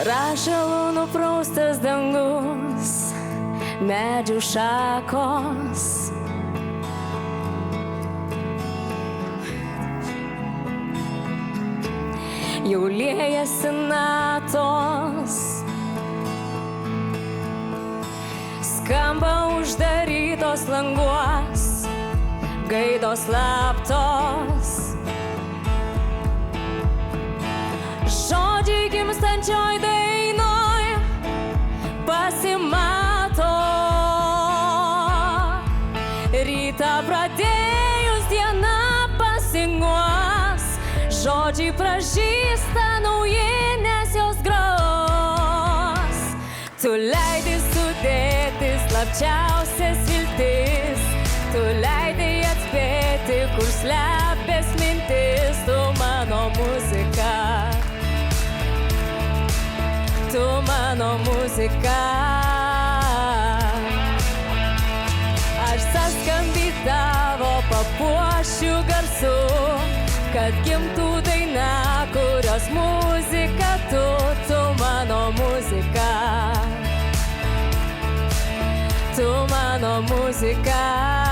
Rašalų nupraustas dangus, medžių šakos. Jau liejasi natos, skamba uždarytos languos, gaidos slaptos. Žodžiai gimstančioj dainoj pasimato, rytą pradėjus diena pasinguos, žodžiai pražįsta naujinės jos gros. Tu leidai sudėti slapčiausias viltis, tu leidai atspėti, kur slepias mintis, tu mano muzika. Tu mano muzika. Aš saskambydavo papuošiu garsu, kad gimtų daina, kurios muzika tu, tu mano muzika. Tu mano muzika.